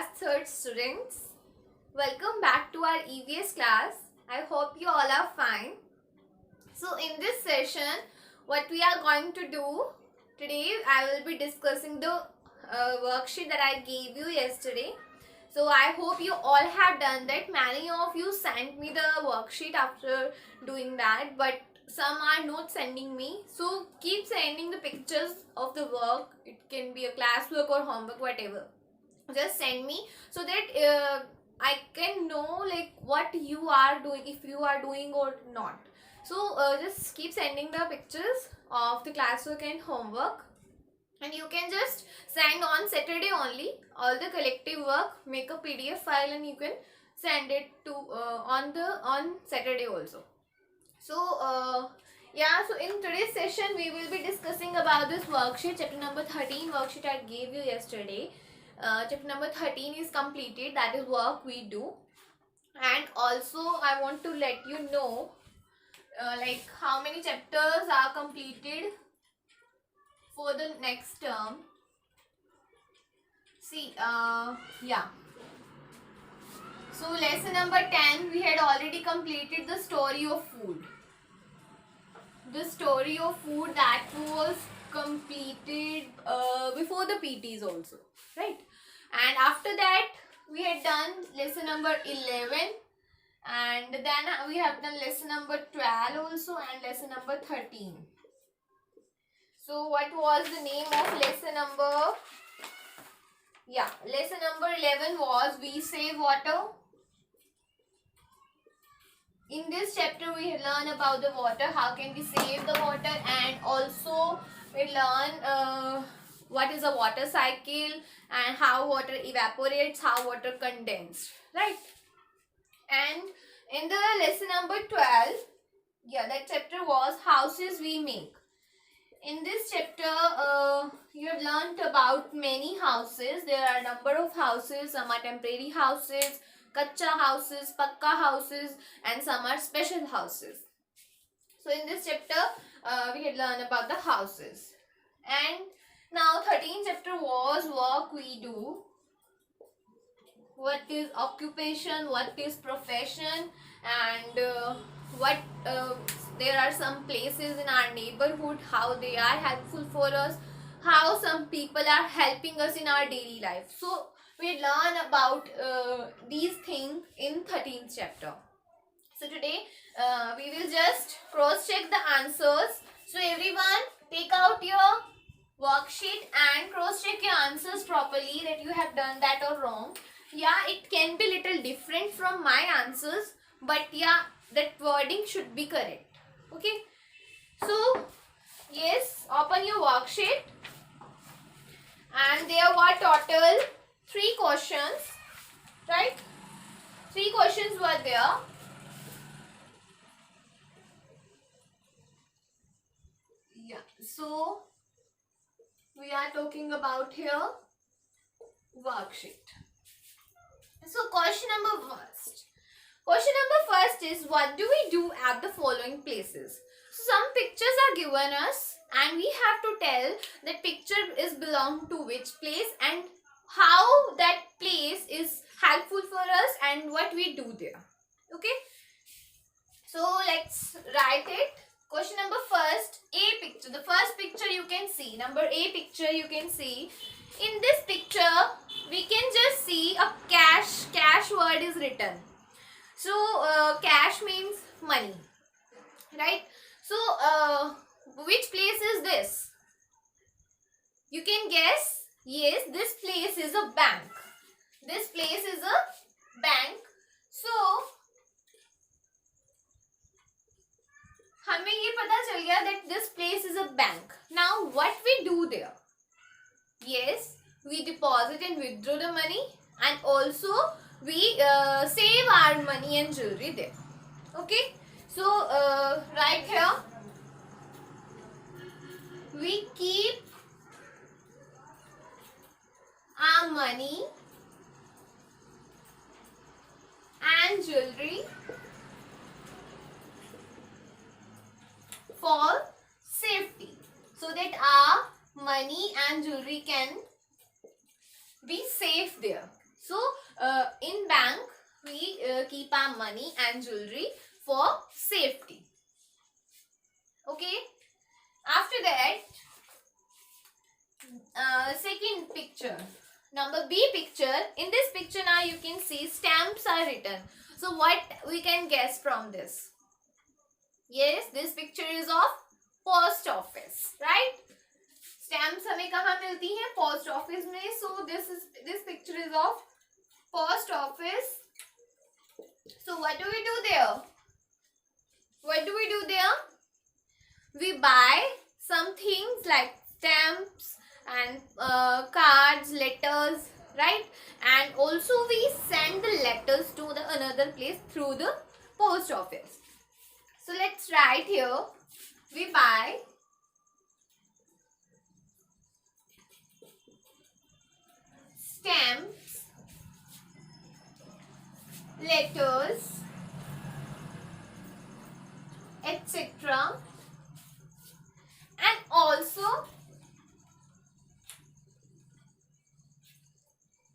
class 3rd students. Welcome back to our EVS class. I hope you all are fine. So in this session, what we are going to do today, I will be discussing the worksheet that I gave you yesterday. So I hope you all have done that. Many of you sent me the worksheet after doing that, but some are not sending me. So keep sending the pictures of the work. It can be a classwork or homework, whatever. Just send me so that I can know like what you are doing, if you are doing or not. So just keep sending the pictures of the classwork and homework, and you can just send on Saturday only all the collective work. Make a PDF file and you can send it to on Saturday also. So yeah, so in today's session we will be discussing about this worksheet, chapter number 13 worksheet I gave you yesterday. Chapter number 13 is completed, that is work we do. And also I want to let you know like how many chapters are completed for the next term. See, yeah. So lesson number 10, we had already completed the story of food. The story of food that was completed before the PTs also, right? And after that we had done lesson number 11, and then we have done lesson number 12 also and lesson number 13. So what was the name of lesson number? Yeah, lesson number 11 was we save water. In this chapter we learn about the water, how can we save the water, and also we learn what is a water cycle and how water evaporates, how water condensed, right? And in the lesson number 12, yeah, that chapter was houses we make. In this chapter you have learnt about many houses. There are a number of houses. Some are temporary houses, kacha houses, pakka houses, and some are special houses. So in this chapter we had learned about the houses. And now 13th chapter was work we do. What is occupation, what is profession, and what there are some places in our neighborhood, how they are helpful for us, how some people are helping us in our daily life. So we learn about these things in 13th chapter. So today we will just cross check the answers. So everyone take out your worksheet and cross check your answers properly, that you have done that or wrong. Yeah, it can be little different from my answers, but yeah, that wording should be correct. Okay, so yes, open your worksheet, and there were total 3 questions, right? 3 questions were there. Yeah, so we are talking about here worksheet. So question number first is, what do we do at the following places? So some pictures are given us and we have to tell that picture is belong to which place and how that place is helpful for us and what we do there. Okay, so let's write it. Question number first, A picture. The first picture you can see, number A picture you can see. In this picture we can just see a cash word is written. So cash means money, right? So which place is this? You can guess. Yes, this place is a bank. This place is a bank. So हमें ये पता चल गया that this place is a bank. Now what we do there? Yes, we deposit and withdraw the money, and also we save our money and jewelry there. Okay, so right here we keep our money and jewelry for safety, so that our money and jewelry can be safe there. So in bank we keep our money and jewelry for safety. Okay. After that, second picture, number B picture. In this picture now you can see stamps are written. So what we can guess from this? Yes, this picture is of post office, right? Stamps हमें कहाँ मिलती हैं? Post office में. So this picture is of post office. So what do we do there? What do we do there? We buy some things like stamps and cards, letters, right? And also we send the letters to the another place through the post office. So let's write here. We buy stamps, letters, etc. and also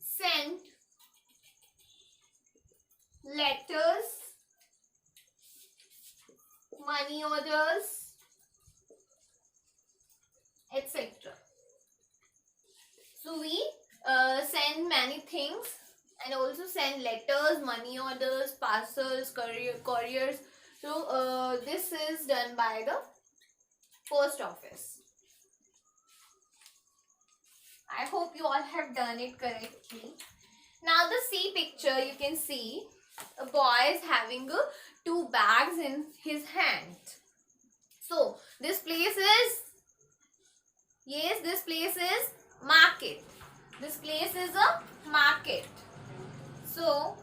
send letters, money orders, etc. So we send many things and also send letters, money orders, parcels, couriers. So this is done by the post office. I hope you all have done it correctly. Now the C picture, you can see a boy is having two bags in his hand. So this place is, yes, this place is market. This place is a market. So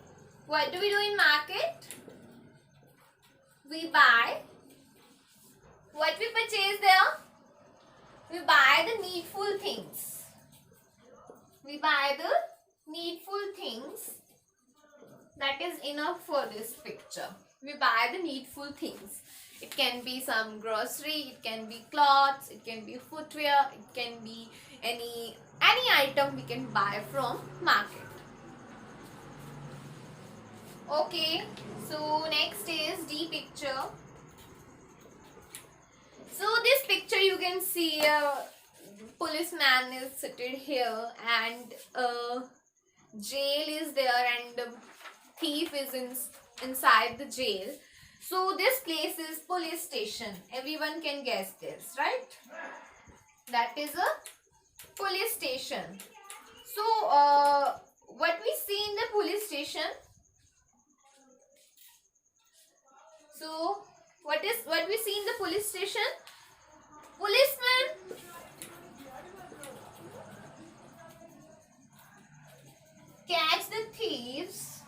what do we do in market? We buy. What we purchase there? We buy the needful things. We buy the needful things. That is enough for this picture. We buy the needful things. It can be some grocery, it can be clothes, it can be footwear, it can be any item we can buy from market. Okay, so next is D picture. So this picture you can see a policeman is seated here and jail is there and the thief is inside the jail. So this place is police station. Everyone can guess this, right? That is a police station. So what we see in the police station? So what we see in the police station? Policeman catch the thieves.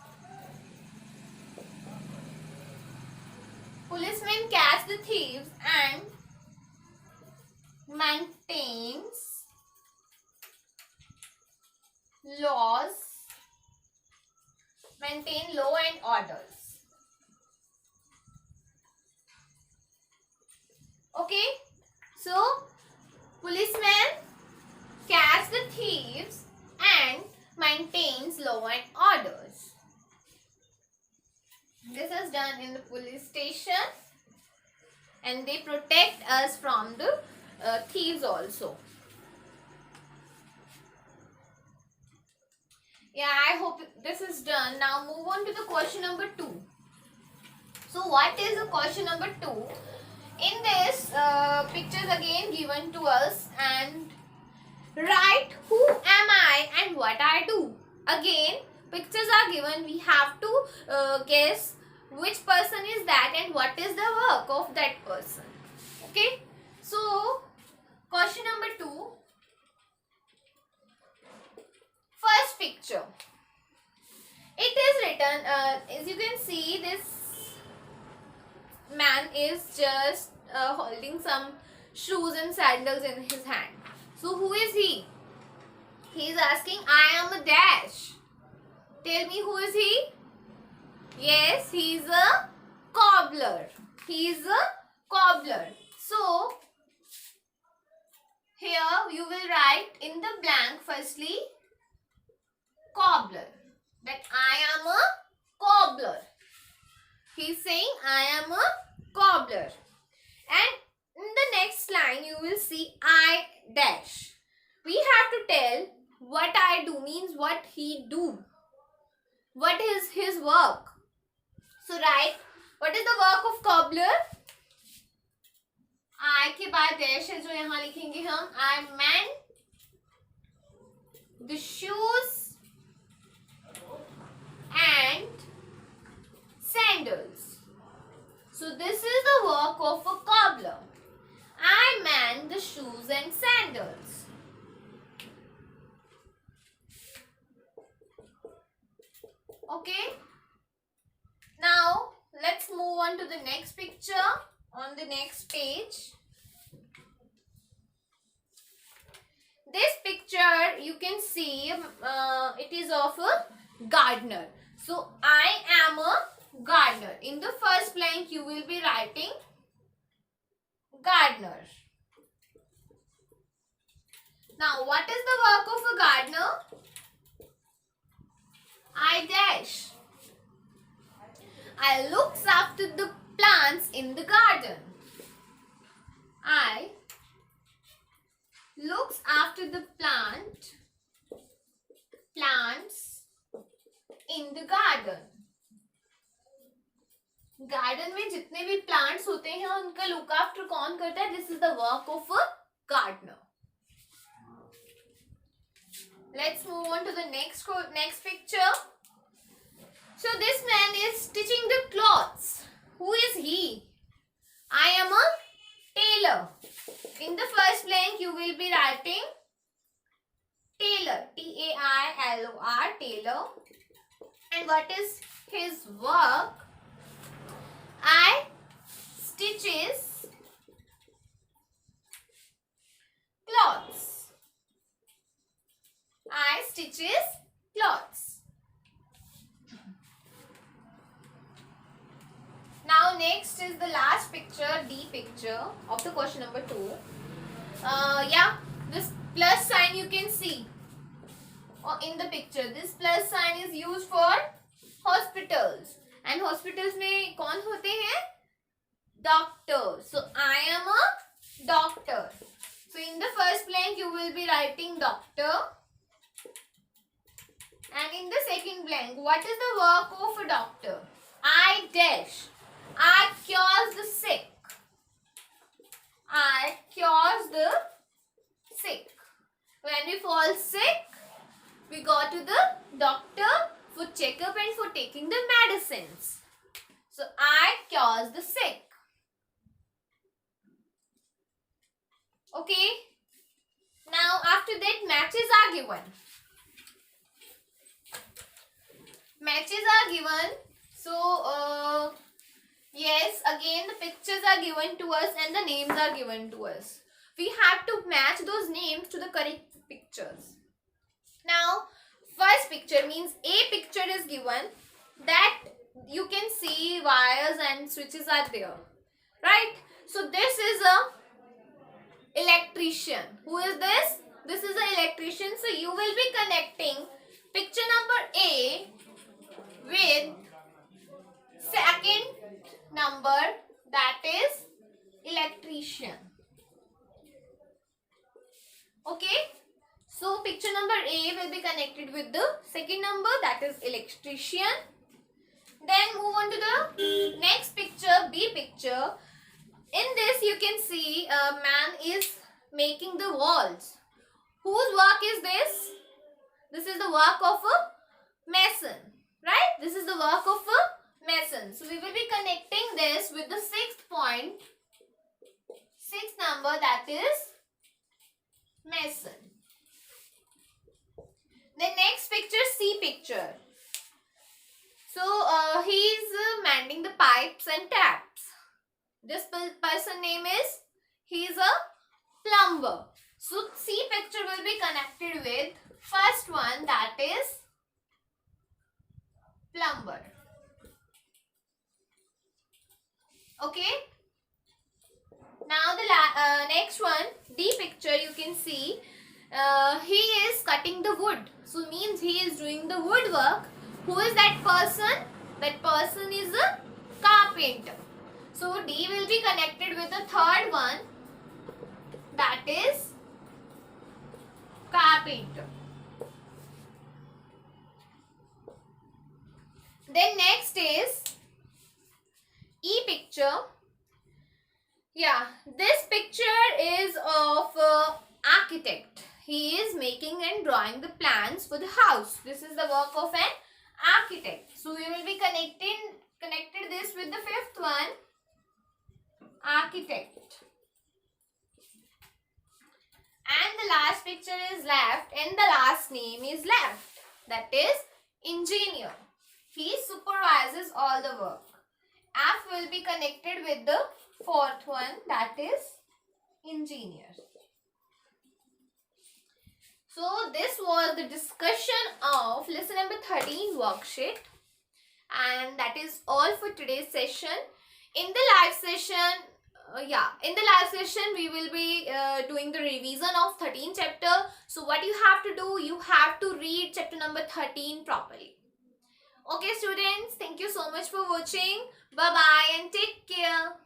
Policemen catch the thieves and maintains laws, maintain law and orders. Okay, so policemen catch the thieves and maintains law and orders. This is done in the police station and they protect us from the thieves also. Yeah, I hope this is done. Now move on to the question number 2. So what is the question number 2? In this pictures again given to us and write who am I and what I do. Again pictures are given, we have to guess which person is that and what is the work of that person. Okay, so question number 2, first picture. It is written, as you can see, this man is just holding some shoes and sandals in his hand. So who is he? He is asking, I am a dash. Tell me, who is he? Yes, he is a cobbler. He is a cobbler. So here you will write in the blank firstly cobbler. that I am a cobbler. He's saying I am a cobbler. And in the next line you will see I dash. We have to tell what I do means what he do. What is his work? So write, what is the work of cobbler? I के बाद dash है जो यहाँ लिखेंगे हम. I mend the shoes and sandals. So this is the work of a cobbler. I mend the shoes and sandals. Okay. Now let's move on to the next picture on the next page. This picture you can see it is of a gardener. So I am a gardener. In the first blank you will be writing gardener. Now what is the work of a gardener? I dash. I looks after the plants in the garden. I looks after the plants in the garden. Garden में जितने भी plants होते हैं उनका look after कौन करता है? This is the work of a gardener. Let's move on to the next picture. So this man is stitching the clothes. Who is he? I am a tailor. In the first blank you will be writing tailor. Tailor. Tailor. And what is his work? I stitches clothes. I stitches clothes. Now next is the last picture, D picture of the question number 2. This plus sign you can see in the picture. This plus sign is used for hospitals. And hospitals में कौन होते हैं? Doctor. So I am a doctor. So in the first blank you will be writing doctor. And in the second blank, what is the work of a doctor? I dash. I cures the sick. I cures the sick. When we fall sick, we go to the doctor for checkup and for taking the medicines. So I cures the sick. Okay. Now after that matches are given. Matches are given. So yes, again the pictures are given to us and the names are given to us. We have to match those names to the correct pictures. Now first picture means a picture is given that you can see wires and switches are there, right? So this is a electrician. Who is this? This is an electrician. So you will be connecting picture number A with second number, that is electrician. Okay. So picture number A will be connected with the second number, that is electrician. Then move on to the next picture, B picture. In this you can see a man is making the walls. Whose work is this? This is the work of a mason, right? This is the work of a mason. So we will be connecting this with the sixth point, sixth number, that is mason. The next picture, C picture. So he is mending the pipes and taps. This person name is, he is a plumber. So C picture will be connected with first one, that is plumber. Okay. Now the next one, D picture, you can see he is cutting the wood. So means he is doing the woodwork Who is that person? That person is a carpenter. So D will be connected with the third one, that is carpenter. Then next is E picture. Yeah, this picture is of architect. He is making and drawing the plans for the house. This is the work of an architect. So we will be connected this with the fifth one, architect. And the last picture is left and the last name is left. That is engineer. He supervises all the work. F will be connected with the fourth one, that is engineer. So this was the discussion of lesson number 13 worksheet, and that is all for today's session. In the live session, we will be doing the revision of 13th chapter. So what you have to do, you have to read chapter number 13 properly. Okay students, thank you so much for watching. Bye bye and take care.